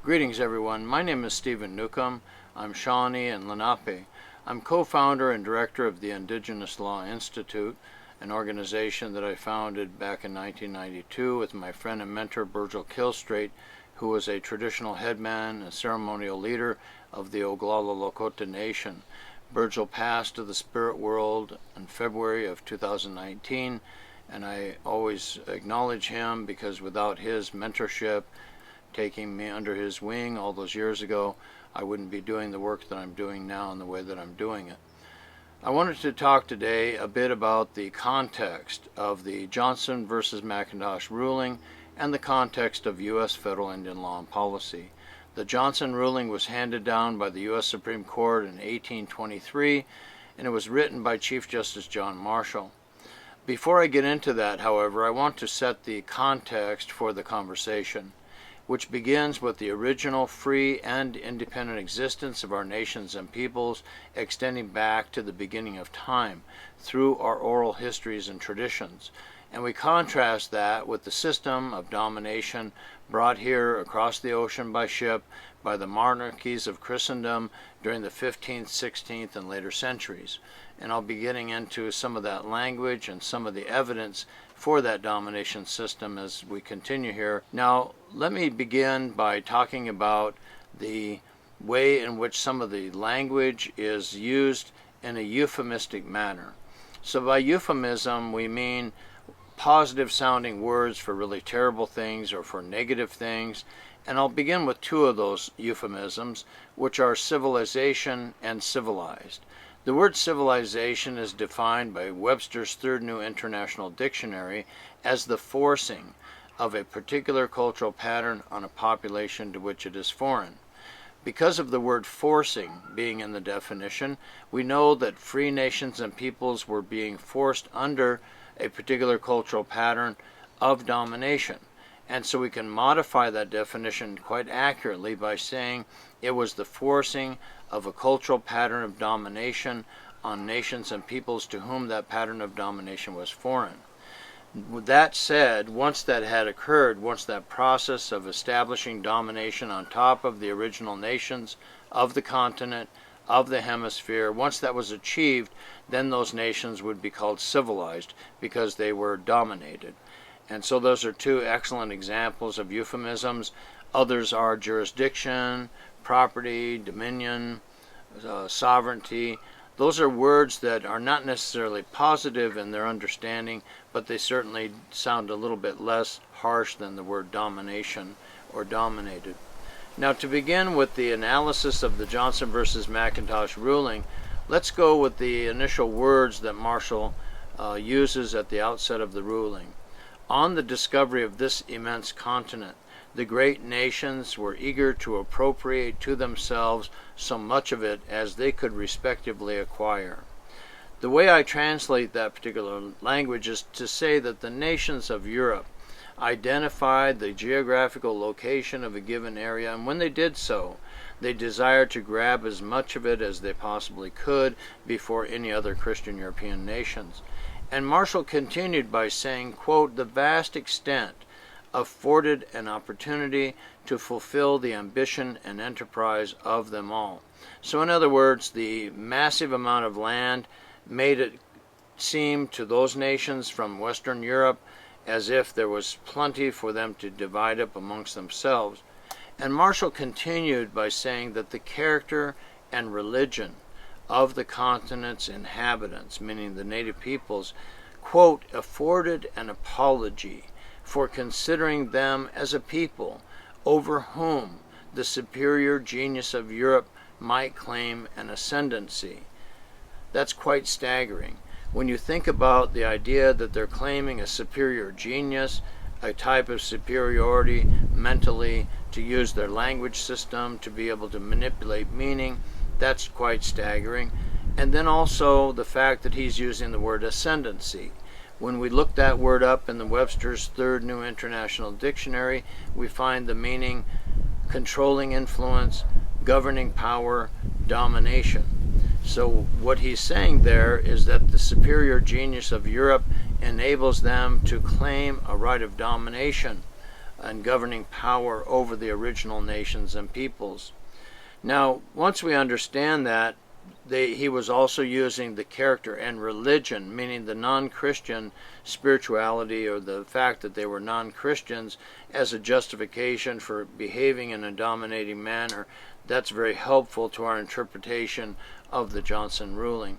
Greetings everyone, my name is Stephen Newcomb. I'm Shawnee and Lenape. I'm co-founder and director of the Indigenous Law Institute, an organization that I founded back in 1992 with my friend and mentor Virgil Kilstraight, who was a traditional headman and ceremonial leader of the Oglala Lakota Nation. Virgil passed to the spirit world in February of 2019, and I always acknowledge him because without his mentorship, taking me under his wing all those years ago, I wouldn't be doing the work that I'm doing now in the way that I'm doing it. I wanted to talk today a bit about the context of the Johnson versus McIntosh ruling and the context of U.S. federal Indian law and policy. The Johnson ruling was handed down by the U.S. Supreme Court in 1823, and it was written by Chief Justice John Marshall. Before I get into that, however, I want to set the context for the conversation, which begins with the original free and independent existence of our nations and peoples, extending back to the beginning of time through our oral histories and traditions. And we contrast that with the system of domination brought here across the ocean by ship by the monarchies of Christendom during the 15th, 16th, and later centuries. And I'll be getting into some of that language and some of the evidence for that domination system as we continue here. Now, let me begin by talking about the way in which some of the language is used in a euphemistic manner. So by euphemism, we mean positive sounding words for really terrible things or for negative things. And I'll begin with two of those euphemisms, which are civilization and civilized. The word civilization is defined by Webster's Third New International Dictionary as the forcing of a particular cultural pattern on a population to which it is foreign. Because of the word forcing being in the definition, we know that free nations and peoples were being forced under a particular cultural pattern of domination. And so we can modify that definition quite accurately by saying it was the forcing of a cultural pattern of domination on nations and peoples to whom that pattern of domination was foreign. With that said, once that had occurred, once that process of establishing domination on top of the original nations of the continent, of the hemisphere, once that was achieved, then those nations would be called civilized because they were dominated. And so those are two excellent examples of euphemisms. Others are jurisdiction, property, dominion, sovereignty. Those are words that are not necessarily positive in their understanding, but they certainly sound a little bit less harsh than the word domination or dominated. Now, to begin with the analysis of the Johnson versus McIntosh ruling, let's go with the initial words that Marshall uses at the outset of the ruling. On the discovery of this immense continent, the great nations were eager to appropriate to themselves so much of it as they could respectively acquire. The way I translate that particular language is to say that the nations of Europe identified the geographical location of a given area, and when they did so, they desired to grab as much of it as they possibly could before any other Christian European nations. And Marshall continued by saying, quote, the vast extent afforded an opportunity to fulfill the ambition and enterprise of them all. So in other words, the massive amount of land made it seem to those nations from Western Europe as if there was plenty for them to divide up amongst themselves. And Marshall continued by saying that the character and religion of the continent's inhabitants, meaning the native peoples, quote, afforded an apology for considering them as a people over whom the superior genius of Europe might claim an ascendancy. That's quite staggering. When you think about the idea that they're claiming a superior genius, a type of superiority mentally, to use their language system, to be able to manipulate meaning, that's quite staggering. And then also the fact that he's using the word ascendancy. When we look that word up in the Webster's Third New International Dictionary, we find the meaning controlling influence, governing power, domination. So what he's saying there is that the superior genius of Europe enables them to claim a right of domination and governing power over the original nations and peoples. Now, once we understand that, he was also using the character and religion, meaning the non-Christian spirituality or the fact that they were non-Christians, as a justification for behaving in a dominating manner. That's very helpful to our interpretation of the Johnson ruling.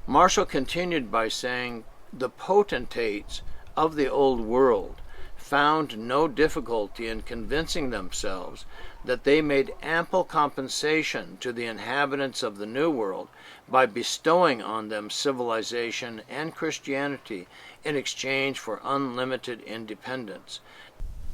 Marshall continued by saying, the potentates of the old world found no difficulty in convincing themselves that they made ample compensation to the inhabitants of the New World by bestowing on them civilization and Christianity in exchange for unlimited independence.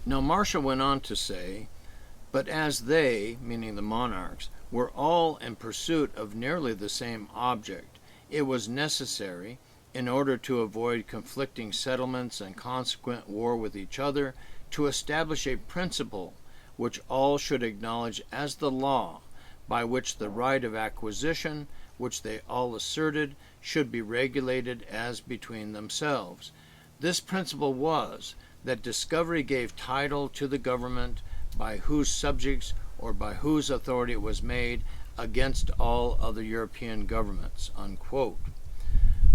Now Marshall went on to say, but as they, meaning the monarchs, were all in pursuit of nearly the same object, it was necessary, in order to avoid conflicting settlements and consequent war with each other, to establish a principle which all should acknowledge as the law, by which the right of acquisition, which they all asserted, should be regulated as between themselves. This principle was, that discovery gave title to the government by whose subjects or by whose authority it was made against all other European governments, unquote.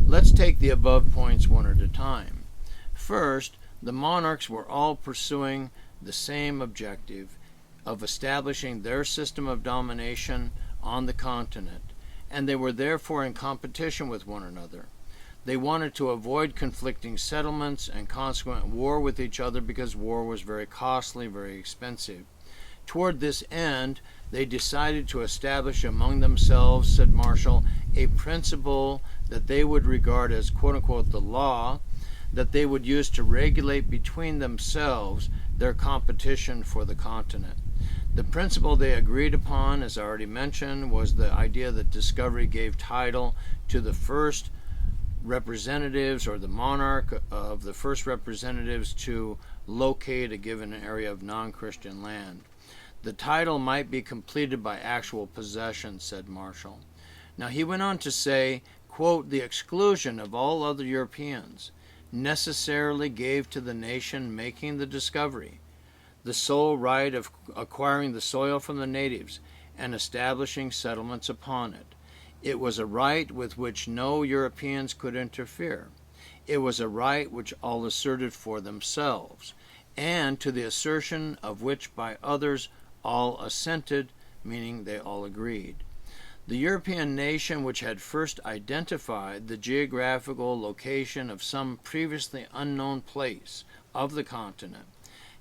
Let's take the above points one at a time. First, the monarchs were all pursuing the same objective of establishing their system of domination on the continent, and they were therefore in competition with one another. They wanted to avoid conflicting settlements and consequent war with each other because war was very costly, very expensive. Toward this end, they decided to establish among themselves, said Marshall, a principle that they would regard as quote-unquote the law, that they would use to regulate between themselves their competition for the continent. The principle they agreed upon, as I already mentioned, was the idea that discovery gave title to the first representatives or the monarch of the first representatives to locate a given area of non-Christian land. The title might be completed by actual possession, said Marshall. Now he went on to say, quote, the exclusion of all other Europeans necessarily gave to the nation making the discovery the sole right of acquiring the soil from the natives and establishing settlements upon it. It was a right with which no Europeans could interfere. It was a right which all asserted for themselves, and to the assertion of which by others all assented, meaning they all agreed. The European nation which had first identified the geographical location of some previously unknown place of the continent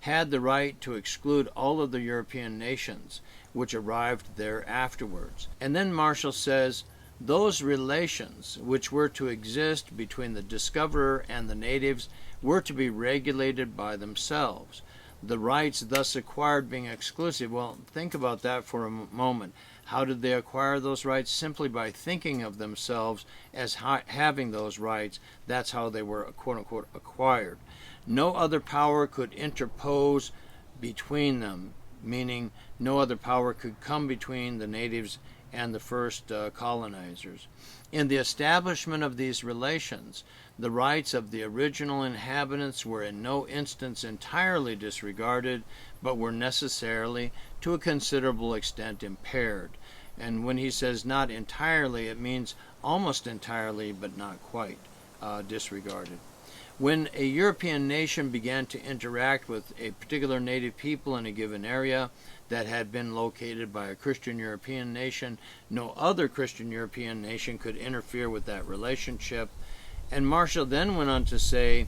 had the right to exclude all other European nations which arrived there afterwards. And then Marshall says, those relations which were to exist between the discoverer and the natives were to be regulated by themselves, the rights thus acquired being exclusive. Well, think about that for a moment. How did they acquire those rights? Simply by thinking of themselves as having those rights. That's how they were, quote-unquote, acquired. No other power could interpose between them, meaning no other power could come between the natives and the first colonizers. In the establishment of these relations, the rights of the original inhabitants were in no instance entirely disregarded, but were necessarily, to a considerable extent, impaired. And when he says not entirely, it means almost entirely, but not quite disregarded. When a European nation began to interact with a particular native people in a given area that had been located by a Christian European nation, no other Christian European nation could interfere with that relationship. And Marshall then went on to say,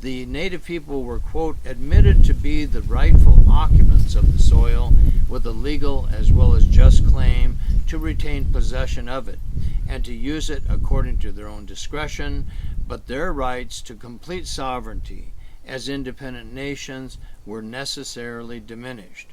the native people were, quote, admitted to be the rightful occupants of the soil with a legal as well as just claim to retain possession of it and to use it according to their own discretion, but their rights to complete sovereignty as independent nations were necessarily diminished.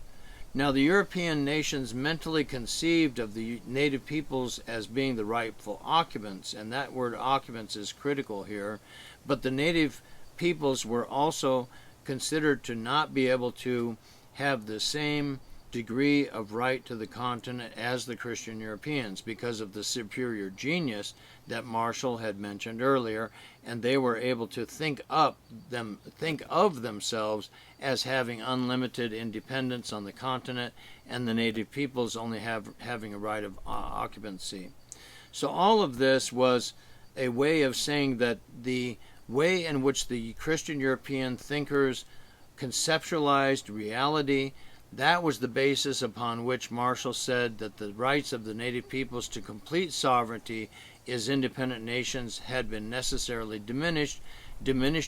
Now, the European nations mentally conceived of the native peoples as being the rightful occupants, and that word occupants is critical here, but the native peoples were also considered to not be able to have the same degree of right to the continent as the Christian Europeans because of the superior genius that Marshall had mentioned earlier, and they were able to think of themselves as having unlimited independence on the continent, and the native peoples only having a right of occupancy. So all of this was a way of saying that the way in which the Christian European thinkers conceptualized reality, that was the basis upon which Marshall said that the rights of the native peoples to complete sovereignty as independent nations had been necessarily diminished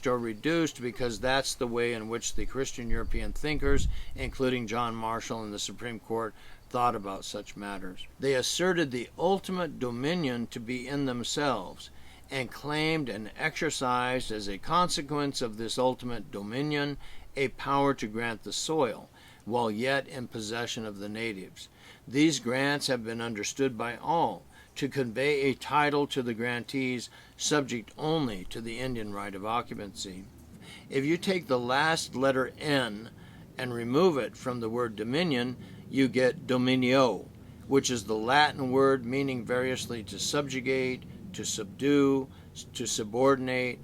or reduced, because that's the way in which the Christian European thinkers, including John Marshall and the Supreme Court, thought about such matters. They asserted the ultimate dominion to be in themselves, and claimed and exercised as a consequence of this ultimate dominion a power to grant the soil, while yet in possession of the natives. These grants have been understood by all to convey a title to the grantees subject only to the Indian right of occupancy. If you take the last letter N and remove it from the word dominion, you get dominio, which is the Latin word meaning variously to subjugate, to subdue, to subordinate,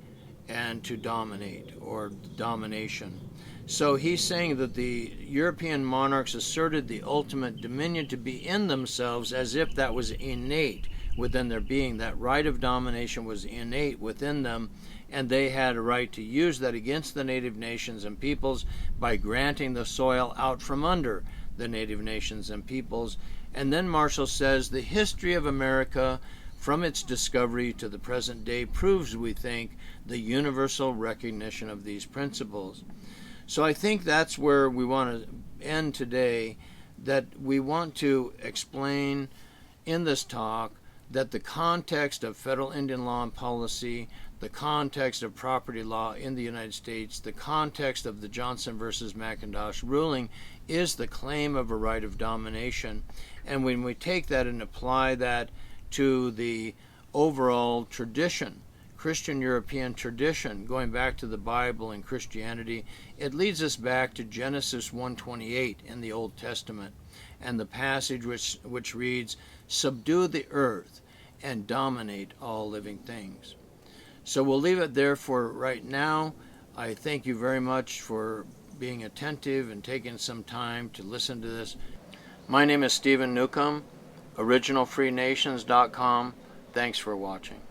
and to dominate, or domination. So he's saying that the European monarchs asserted the ultimate dominion to be in themselves as if that was innate within their being. That right of domination was innate within them, and they had a right to use that against the native nations and peoples by granting the soil out from under the native nations and peoples. And then Marshall says the history of America from its discovery to the present day proves, we think, the universal recognition of these principles. So I think that's where we want to end today, that we want to explain in this talk that the context of federal Indian law and policy, the context of property law in the United States, the context of the Johnson versus McIntosh ruling is the claim of a right of domination. And when we take that and apply that to the overall tradition, Christian European tradition, going back to the Bible and Christianity, it leads us back to Genesis 1:28 in the Old Testament, and the passage which reads, "Subdue the earth and dominate all living things." So we'll leave it there for right now. I thank you very much for being attentive and taking some time to listen to this. My name is Stephen Newcomb, originalfreenations.com. Thanks for watching.